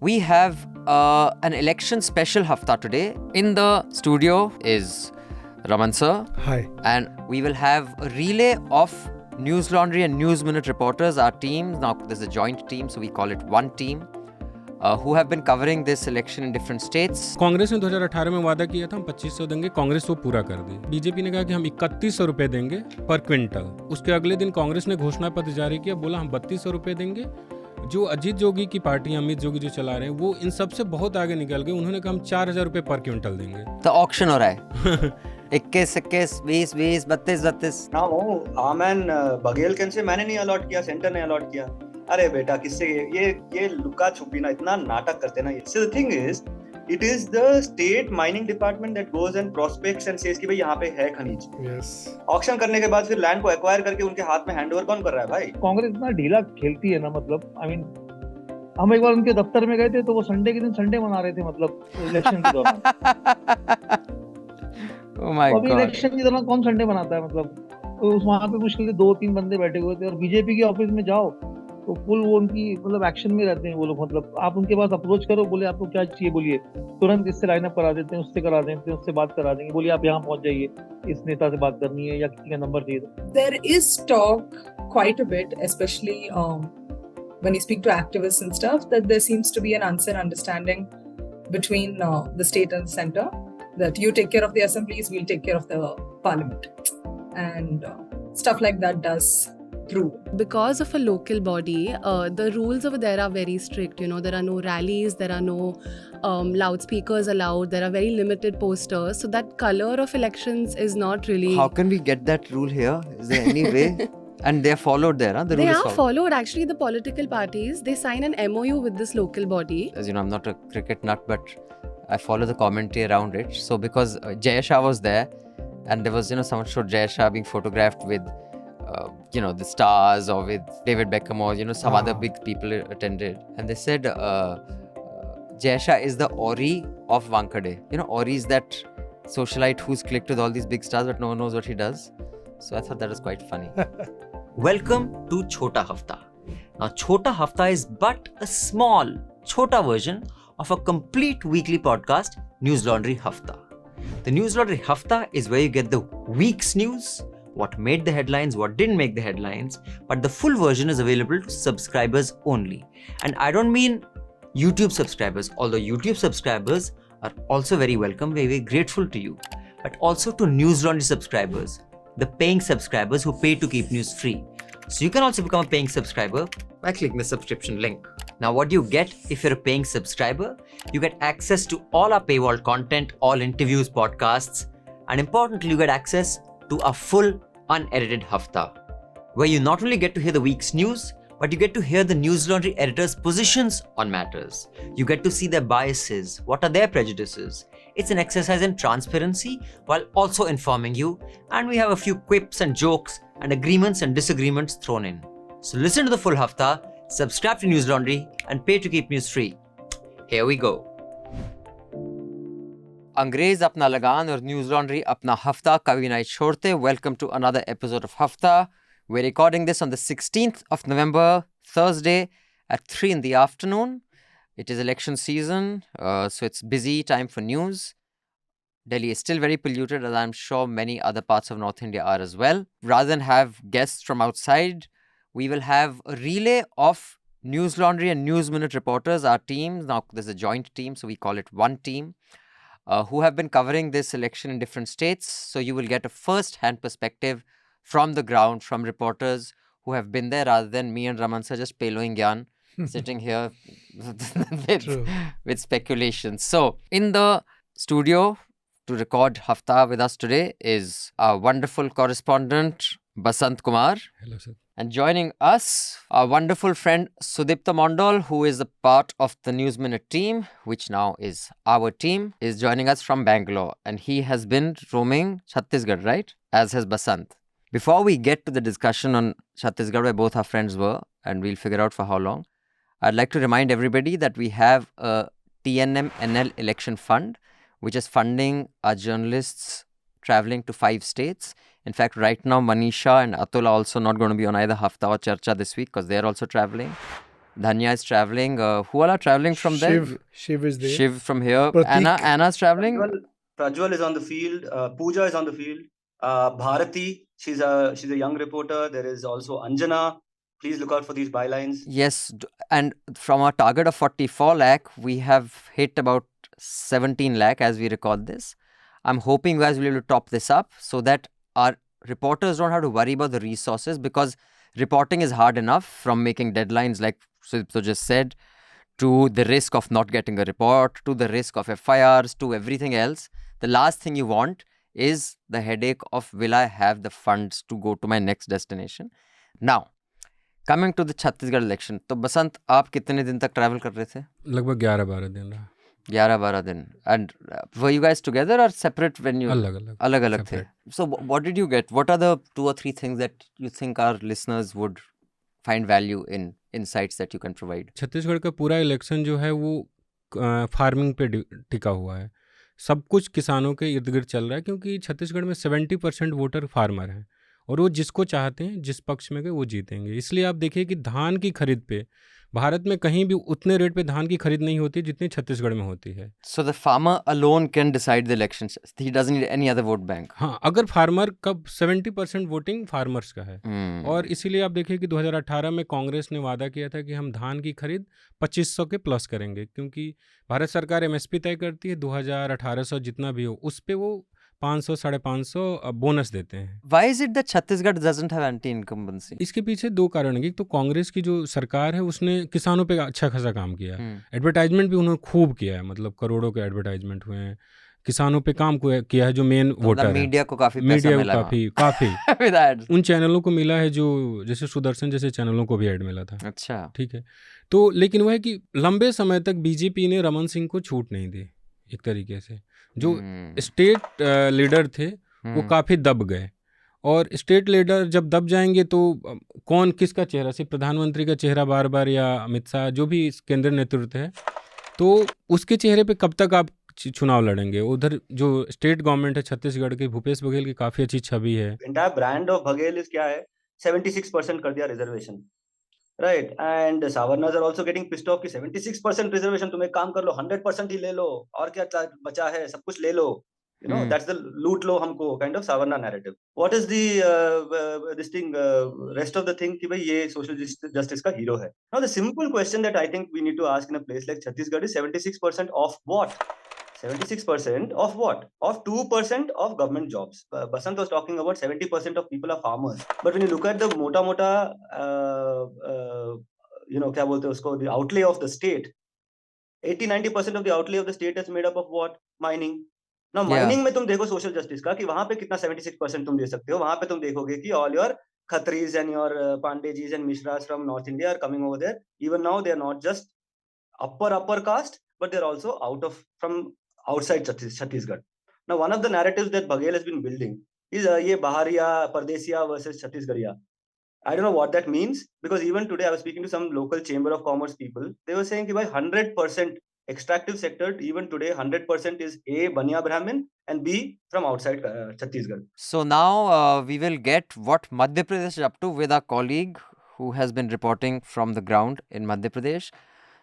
We have an election special hafta today. In the studio is Raman sir. Hi. And we will have a relay of Newslaundry and News Minute reporters, our team. Now there's a joint team, so we call it one team, who have been covering this election in different states. Congress ने 2018 में वादा किया था हम 2500 देंगे, कांग्रेस वो पूरा कर दी। बीजेपी ने कहा कि हम 3100 रुपए देंगे पर क्विंटल। उसके अगले दिन कांग्रेस ने घोषणा पत्र जारी किया, बोला हम 3200 रुपए देंगे। जो अजीत जोगी की पार्टी अमित जोगी जो चला रहे हैं वो इन सबसे बहुत आगे निकल गए। उन्होंने कहा हम 4000 रुपए पर क्विंटल देंगे। तो ऑक्शन हो रहा है 21, 21, 20, 20, 32, 32। आमन बघेल कैन से मैंने नहीं अलॉट किया, सेंटर ने अलॉट किया। अरे बेटा किससे ये लुका छुपी ना इतना नाटक करते ना। So the thing is, it is the state mining department that goes and prospects and says कि भाई यहाँ पे है खनिज। Yes. ऑक्शन करने के बाद फिर लैंड को एक्वायर करके उनके हाथ में हैंडओवर कौन कर रहा है भाई? कांग्रेस इतना ढीला खेलती है ना, मतलब आई मीन हम एक बार उनके दफ्तर में गए थे तो वो संडे के दिन संडे मना रहे थे, मतलब इलेक्शन के दौरान। Oh my God. इलेक्शन के दौरान कौन संडे मनाता है? मतलब तो वहाँ पे मुश्किल से 2-3 बंदे बैठे हुए थे और बीजेपी के ऑफिस में जाओ तो फुल वो उनकी मतलब एक्शन में रहते हैं वो लोग। मतलब आप उनके पास अप्रोच करो, बोले आपको क्या चाहिए बोलिए, तुरंत इससे लाइन अप करा देते हैं, उससे करा देते हैं, उससे बात करा देंगे। बोलिए आप यहाँ पहुंच जाइए, इस नेता से बात करनी है या किसी का नंबर चाहिए। There is talk quite a bit, especially when you speak to activists and stuff, that there seems to be an unsaid understanding between the state and the center, that you take care of the assemblies, we'll take care of the parliament, and stuff like that does true. Because of a local body, the rules over there are very strict. You know, there are no rallies, there are no loudspeakers allowed, there are very limited posters. So that color of elections is not really... How can we get that rule here? Is there any way? And they're followed there, huh? The they rule is are followed. Actually, the political parties, they sign an MOU with this local body. As you know, I'm not a cricket nut, but I follow the commentary around it. So because Jay Shah was there, and there was, someone showed Jay Shah being photographed with the stars or with David Beckham or, some other big people attended. And they said Jay Shah is the Ori of Wankade. Ori is that socialite who's clicked with all these big stars, but no one knows what he does. So I thought that was quite funny. Welcome to Chhota Hafta. Now, Chhota Hafta is but a small, chhota version of a complete weekly podcast, Newslaundry Hafta. The Newslaundry Hafta is where you get the week's news, what made the headlines, what didn't make the headlines, but the full version is available to subscribers only. And I don't mean YouTube subscribers, although YouTube subscribers are also very welcome, very, very grateful to you, but also to Newslaundry subscribers, the paying subscribers who pay to keep news free. So you can also become a paying subscriber by clicking the subscription link. Now what do you get if you're a paying subscriber? You get access to all our paywall content, all interviews, podcasts, and importantly, you get access to a full unedited hafta, where you not only get to hear the week's news, but you get to hear the Newslaundry editors' positions on matters. You get to see their biases, what are their prejudices. It's an exercise in transparency while also informing you, and we have a few quips and jokes and agreements and disagreements thrown in. So listen to the full hafta, subscribe to Newslaundry, and pay to keep news free. Here we go. अंग्रेज अपना लगान और Newslaundry अपना हफ्ता कभी नहीं छोड़ते. Welcome to another episode of Hafta. We're recording this on the 16th of November, Thursday at 3 in the afternoon. It is election season, so it's busy time for news. Delhi is still very polluted, as I'm sure many other parts of North India are as well. Rather than have guests from outside, we will have a relay of Newslaundry and News Minute reporters, our teams. Now there's a joint team, so we call it one team. Who have been covering this election in different states. So you will get a first-hand perspective from the ground, from reporters who have been there, rather than me and Raman sir just peloing yarn, sitting here with speculation. So in the studio to record Hafta with us today is our wonderful correspondent, Basant Kumar. Hello, sir. And joining us, our wonderful friend Sudipto Mondal, who is a part of the News Minute team, which now is our team, is joining us from Bangalore. And he has been roaming Chhattisgarh, right? As has Basant. Before we get to the discussion on Chhattisgarh, where both our friends were, and we'll figure out for how long, I'd like to remind everybody that we have a Tnm NL Election Fund, which is funding our journalists traveling to 5 states. In fact, right now, Manisha and Atul are also not going to be on either Hafta or Charcha this week because they're also traveling. Dhanya is traveling. Who all are traveling from there? Shiv is there. Shiv from here. Prateek. Anna's traveling. Prajwal is on the field. Pooja is on the field. Bharati, she's a young reporter. There is also Anjana. Please look out for these bylines. Yes, and from our target of 44 lakh, we have hit about 17 lakh as we record this. I'm hoping you guys will be able to top this up so that our reporters don't have to worry about the resources, because reporting is hard enough, from making deadlines like Sudipto just said, to the risk of not getting a report, to the risk of FIRs, to everything else. The last thing you want is the headache of, will I have the funds to go to my next destination? Now, coming to the Chhattisgarh election, तो बसंत आप कितने दिन तक travel कर रहे थे? लगभग 11-12 दिन रहा. 11-12 दिन. And were you guys together or separate when you? अलग-अलग थे. Separate. So what did you get? What are the 2 or 3 things that you think our listeners would find value in, insights that you can provide? Chhattisgarh का पूरा election जो है वो farming पे टिका हुआ है. सब कुछ किसानों के इर्द गिर्द चल रहा है, क्योंकि छत्तीसगढ़ में 70% वोटर फार्मर हैं और वो जिसको चाहते हैं, जिस पक्ष में गए वो जीतेंगे. इसलिए आप देखिए कि धान की खरीद पे भारत में कहीं भी उतने रेट पे धान की खरीद नहीं होती जितनी छत्तीसगढ़ में होती है. So the farmer alone can decide the elections. He doesn't need any other vote bank. हाँ, अगर फार्मर कब 70% वोटिंग फार्मर्स का है. और इसीलिए आप देखिए कि 2018 में कांग्रेस ने वादा किया था कि हम धान की खरीद 2500 के प्लस करेंगे, क्योंकि भारत सरकार एमएसपी तय करती है, 2000-1800 जितना भी हो उस पे वो 500-550 बोनस देते हैं. Why is it that Chhattisgarh doesn't have anti-incumbency? इसके पीछे 2 कारण हैं. एक तो कांग्रेस की जो सरकार है उसने किसानों पे अच्छा खासा काम किया है. एडवर्टाइजमेंट भी उन्होंने खूब किया है, मतलब करोड़ों के एडवर्टाइजमेंट हुए हैं. किसानों पे काम किया है जो मेन वोटर है. मीडिया को काफी पैसा मिला. काफी उन चैनलों को मिला है जो जैसे सुदर्शन जैसे चैनलों को भी ऐड मिला था. अच्छा, ठीक है. तो लेकिन वह है कि लंबे समय तक बीजेपी ने रमन सिंह को छूट नहीं दी. एक तरीके से जो स्टेट लीडर थे वो काफ़ी दब गए, और स्टेट लीडर जब दब जाएंगे तो कौन किसका चेहरा, सिर्फ प्रधानमंत्री का चेहरा बार बार या अमित शाह जो भी केंद्रीय नेतृत्व है, तो उसके चेहरे पे कब तक आप चुनाव लड़ेंगे. उधर जो स्टेट गवर्नमेंट है छत्तीसगढ़ की, भूपेश बघेल की काफ़ी अच्छी छवि है. Entire brand of Baghel is क्या है, 76% कर दिया रिजर्वेशन, राइट. एंड सावरनर्स are also getting pissed off कि 76% रिजर्वेशन, तुम एक काम कर लो 100% ही ले लो, और क्या बचा है सब कुछ ले लो, you know, that's the loot लो हमको kind of Savarna narrative. What is the this thing rest of the thing कि भाई ये social justice का hero है. Now the simple question that I think we need to ask in a place like Chhattisgarh is 76% of what? 76% of what? Of 2% of government jobs. Basant was talking about 70% of people are farmers. But when you look at the mota you know, क्या बोलते हैं उसको, the outlay of the state, 80-90% of the outlay of the state is made up of what? Mining. Now mining में तुम देखो social justice का कि वहां पे कितना 76% तुम दे सकते हो. वहां पे तुम देखोगे कि all your Khatris and your Pandejis and Mishras from North India are coming over there. Even now they are not just upper caste, but they're also from outside Chhattisgarh. Now one of the narratives that Baghel has been building is ये Bahariya, Pardesiya versus Chhattisgarhiya. I don't know what that means, because even today I was speaking to some local chamber of commerce people. They were saying that 100% extractive sector, even today 100% is A, Banya Brahmin, and B, from outside Chhattisgarh. So now we will get what Madhya Pradesh is up to with our colleague who has been reporting from the ground in Madhya Pradesh.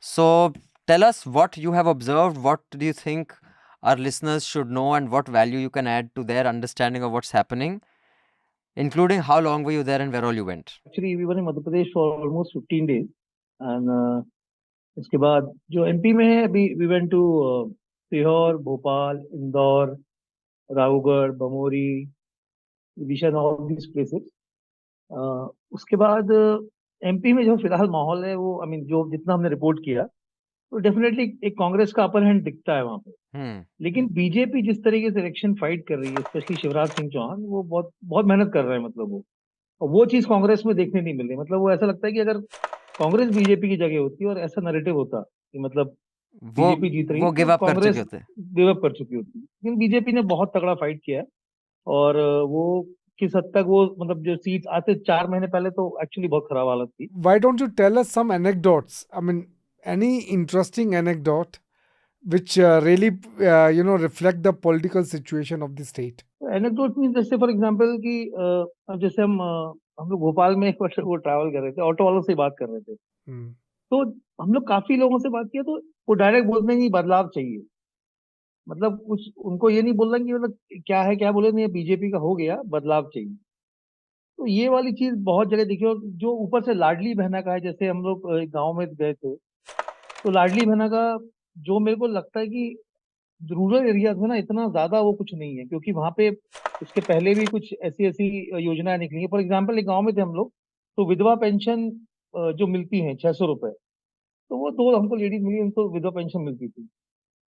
So tell us what you have observed. What do you think our listeners should know, and what value you can add to their understanding of what's happening, including how long were you there and where all you went? Actually, we were in Madhya Pradesh for almost 15 days. And इसके बाद जो MP में है, अभी we went to Sehore, Bhopal, Indore, Raogarh, Bamori, Vidisha, all these places. उसके बाद MP में जो फिलहाल माहौल है वो, I mean, जो जितना हमने रिपोर्ट किया, तो डेफिनेटली एक कांग्रेस का अपर हैंड दिखता है वहां पे. लेकिन बीजेपी जिस तरीके से इलेक्शन फाइट कर रही है, स्पेशली शिवराज सिंह चौहान, वो बहुत मेहनत कर रहे हैं. मतलब वो चीज कांग्रेस में देखने नहीं मिल रही. मतलब वो ऐसा लगता है कि अगर कांग्रेस बीजेपी की जगह होती और ऐसा नैरेटिव होता कि मतलब बीजेपी जीत रही, वो गिव अप कर चुकी होती. लेकिन बीजेपी ने बहुत तगड़ा फाइट किया है, और वो किस हद तक वो, मतलब जो सीट आते 4 महीने पहले तो एक्चुअली बहुत खराब हालत थी. Why don't you tell us some anecdotes? I mean, any interesting anecdote which really reflect the political situation of the state? Anecdote means, जैसे फॉर एग्जांपल कि जैसे हम लोग भोपाल में एक वो ट्रैवल कर रहे थे, ऑटो वालों से बात कर रहे थे. तो हम लोग काफी लोगों से बात किया तो वो डायरेक्ट बोलते हैं कि बदलाव चाहिए। मतलब कुछ उनको ये नहीं बोल रहा कि मतलब क्या बोले नहीं, बीजेपी का हो गया, बदलाव चाहिए। तो ये वाली चीज बहुत जगह देखी। और जो ऊपर से लाडली बहना का है, जैसे हम लोग गाँव में गए थे, तो लाडली बहना का जो मेरे को लगता है कि रूरल एरियाज में ना इतना ज्यादा वो कुछ नहीं है, क्योंकि वहां पे उसके पहले भी कुछ ऐसी ऐसी योजनाएं निकली हैं। फॉर एग्जाम्पल, एक गाँव में थे हम लोग, तो विधवा पेंशन जो मिलती है 600 रुपए, तो वो दो हमको लेडीज मिली, उनको विधवा पेंशन मिलती थी।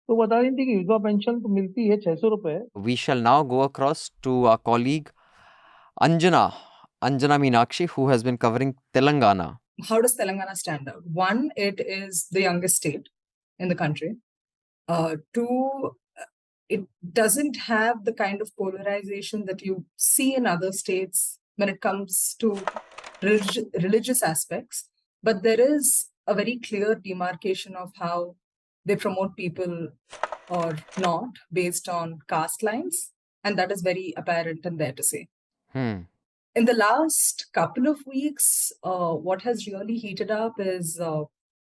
तो बता रही थी कि विधवा पेंशन तो मिलती है 600 रुपए। We shall now go across to our colleague Anjana Minakshi, who has been covering Telangana. How does Telangana stand out? One, it is the youngest state in the country. Two, it doesn't have the kind of polarization that you see in other states when it comes to religious aspects, but there is a very clear demarcation of how they promote people or not based on caste lines, and that is very apparent and there to say. In the last couple of weeks, what has really heated up is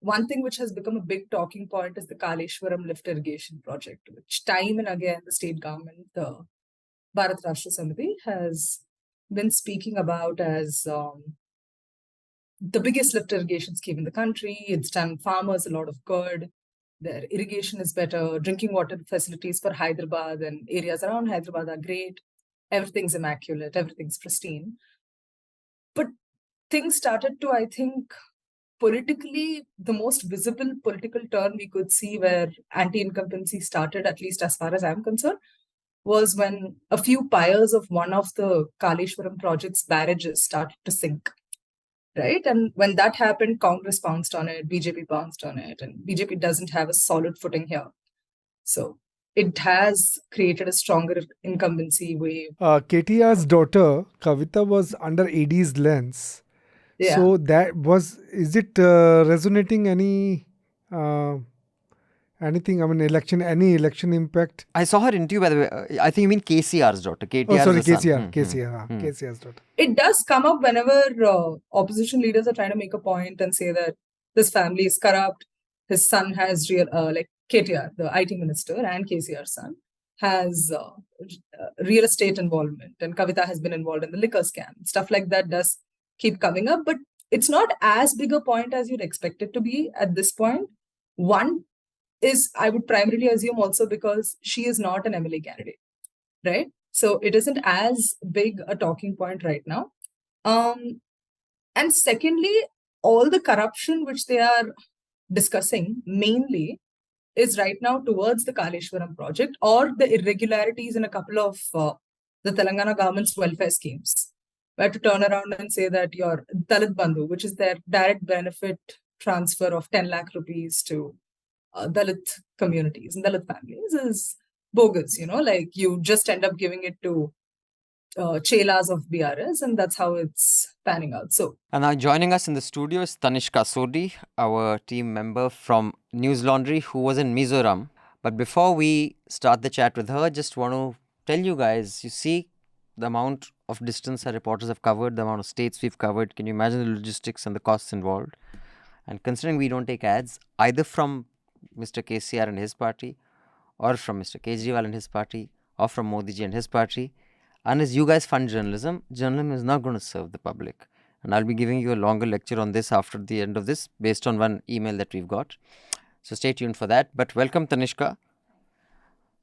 one thing which has become a big talking point is the Kaleshwaram lift irrigation project, which time and again the state government, the Bharat Rashtra Samiti, has been speaking about as the biggest lift irrigation scheme in the country. It's done farmers a lot of good. Their irrigation is better. Drinking water facilities for Hyderabad and areas around Hyderabad are great. Everything's immaculate. Everything's pristine. But things started to, I think, politically, the most visible political turn we could see where anti-incumbency started, at least as far as I'm concerned, was when a few piers of one of the Kaleshwaram project's barrages started to sink. Right? And when that happened, Congress pounced on it, BJP pounced on it, and BJP doesn't have a solid footing here. So it has created a stronger incumbency wave. KTR's daughter, Kavita, was under AD's lens. Yeah. So that was, is it resonating anything? I mean, any election impact? I saw her interview, by the way. I think you mean KCR's daughter. Oh, sorry, KCR. KCR's daughter. It does come up whenever opposition leaders are trying to make a point and say that this family is corrupt. His son has like KTR, the IT minister, and KCR's son has real estate involvement, and Kavita has been involved in the liquor scam. Stuff like that does keep coming up, but it's not as big a point as you'd expect it to be at this point. One is, I would primarily assume also because she is not an MLA candidate, right? So it isn't as big a talking point right now. And secondly, all the corruption which they are discussing mainly is right now towards the Kaleshwaram project or the irregularities in a couple of the Telangana government's welfare schemes. Where to turn around and say that your Dalit Bandhu, which is their direct benefit transfer of 10 lakh rupees to Dalit communities and Dalit families, is bogus. Like you just end up giving it to chelas of BRS, and that's how it's panning out. So, and now joining us in the studio is Tanishka Sodhi, our team member from Newslaundry, who was in Mizoram. But before we start the chat with her, just want to tell you guys, you see the amount of distance our reporters have covered, the amount of states we've covered. Can you imagine the logistics and the costs involved? And considering we don't take ads either from Mr. KCR and his party, or from Mr. Kejriwal and his party, or from Modi ji and his party, unless you guys fund journalism is not going to serve the public. And I'll be giving you a longer lecture on this after the end of this, based on one email that we've got. So stay tuned for that. But welcome, Tanishka.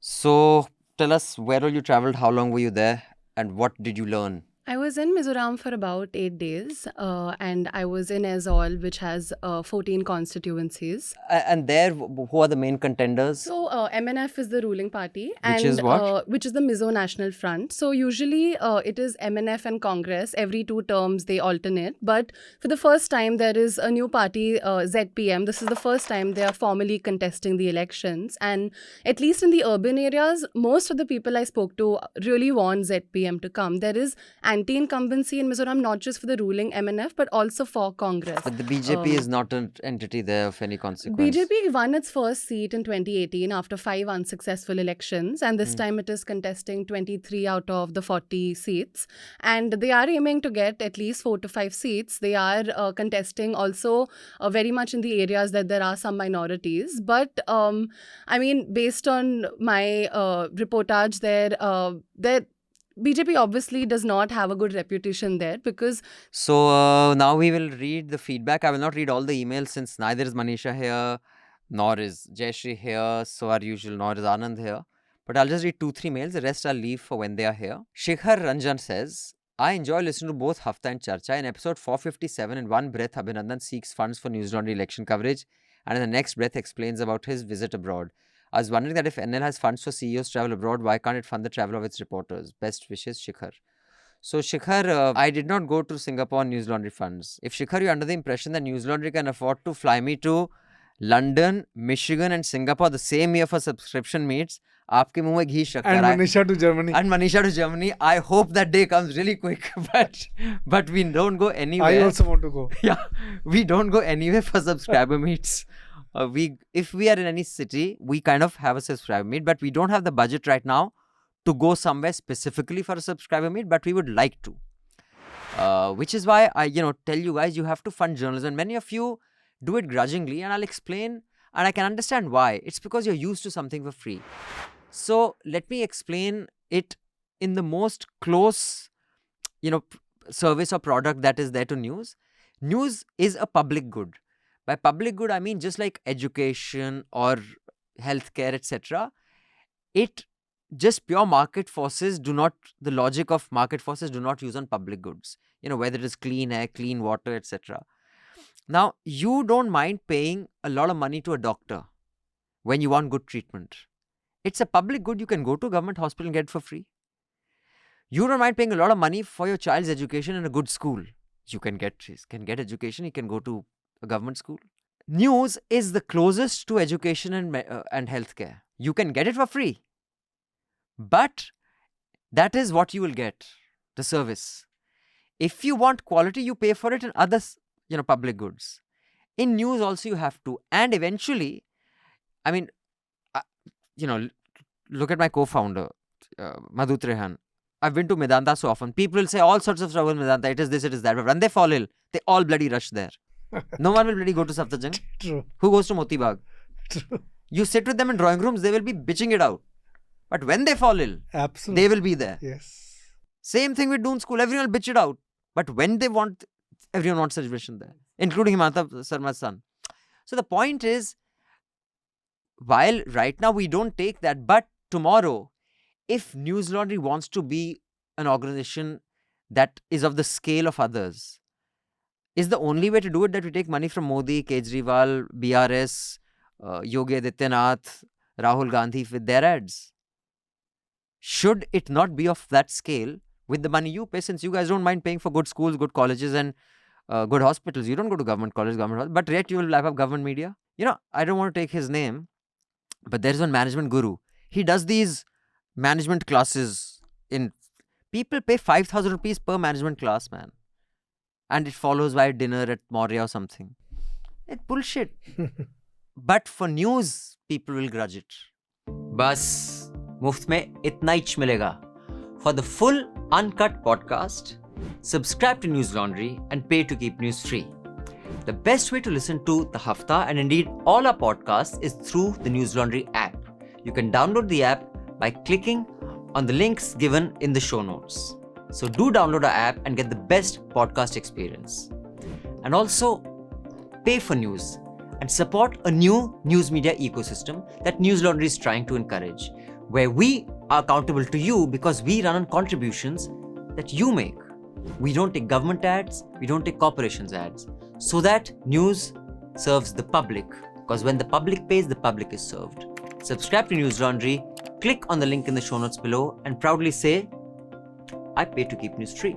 So tell us, where all you traveled, how long were you there, and what did you learn? I was in Mizoram for about 8 days, and I was in Aizawl, which has 14 constituencies. And there, who are the main contenders? So MNF is the ruling party. Which is what? Which is the Mizo National Front. So usually it is MNF and Congress. Every 2 terms they alternate. But for the first time, there is a new party, ZPM. This is the first time they are formally contesting the elections. And at least in the urban areas, most of the people I spoke to really want ZPM to come. There is anti-incumbency in Mizoram, not just for the ruling MNF, but also for Congress. But the BJP is not an entity there of any consequence. BJP won its first seat in 2018 after 5 unsuccessful elections, and this time it is contesting 23 out of the 40 seats. And they are aiming to get at least 4 to 5 seats. They are contesting also very much in the areas that there are some minorities. But I mean, based on my reportage there, BJP obviously does not have a good reputation there because... So now we will read the feedback. I will not read all the emails since neither is Manisha here, nor is Jayashree here, so our usual, nor is Anand here. But I'll just read 2-3 mails. The rest I'll leave for when they are here. Shikhar Ranjan says, I enjoy listening to both Hafta and Charcha. In episode 457, in one breath, Abhinandan seeks funds for Newslaundry election coverage, and in the next breath explains about his visit abroad. I was wondering that if NL has funds for CEOs to travel abroad, why can't it fund the travel of its reporters? Best wishes, Shikhar. So, Shikhar, I did not go to Singapore on Newslaundry funds. If, Shikhar, you're under the impression that Newslaundry can afford to fly me to London, Michigan and Singapore the same year for subscription meets, aapke muh mein ghee shakkar. And Manisha to Germany. And Manisha to Germany. I hope that day comes really quick. But we don't go anywhere. I also want to go. Yeah, we don't go anywhere for subscriber meets. If we are in any city, we kind of have a subscriber meet, but we don't have the budget right now to go somewhere specifically for a subscriber meet, but we would like to. Which is why I, tell you guys, you have to fund journalism. Many of you do it grudgingly, and I'll explain, and I can understand why. It's because you're used to something for free. So let me explain it in the most close, service or product that is there to news. News is a public good. By public good, I mean just like education or healthcare, etc. It just pure market forces the logic of market forces do not use on public goods. Whether it is clean air, clean water, etc. Now, you don't mind paying a lot of money to a doctor when you want good treatment. It's a public good. You can go to a government hospital and get it for free. You don't mind paying a lot of money for your child's education in a good school. You can get education. You can go to a government school. News is the closest to education and healthcare. You can get it for free. But that is what you will get, the service. If you want quality, you pay for it in other, public goods. In news also you have to. And eventually, I mean, look at my co-founder, Madhu Trehan. I've been to Medanta so often. People will say all sorts of trouble in Medanta. It is this, it is that. But when they fall ill, they all bloody rush there. No one will bloody go to Safdarjung. True. Who goes to Moti Bagh? True. You sit with them in drawing rooms, they will be bitching it out. But when they fall ill, Absolutely. they will be there. Yes. Same thing with Doon School. Everyone will bitch it out. But when they want, everyone wants celebration there, including Himanta Sarma's son. So the point is, while right now we don't take that, but tomorrow, if Newslaundry wants to be an organization that is of the scale of others, is the only way to do it that we take money from Modi, Kejriwal, BRS, Yogi Adityanath, Rahul Gandhi with their ads? Should it not be of that scale with the money you pay, since you guys don't mind paying for good schools, good colleges and good hospitals? You don't go to government college, government hospital, but yet you will have government media. I don't want to take his name, but there is one management guru. He does these management classes people pay 5,000 rupees per management class, man. And it follows by dinner at Maurya or something. It's bullshit. But for news, people will grudge it. Bas, muft mein itna ich milega. For the full uncut podcast, subscribe to Newslaundry and pay to keep news free. The best way to listen to the Hafta and indeed all our podcasts is through the Newslaundry app. You can download the app by clicking on the links given in the show notes. So do download our app and get the best podcast experience. And also, pay for news and support a new news media ecosystem that Newslaundry is trying to encourage, where we are accountable to you because we run on contributions that you make. We don't take government ads, we don't take corporations ads, so that news serves the public, because when the public pays, the public is served. Subscribe to Newslaundry, click on the link in the show notes below and proudly say, I pay to keep news free.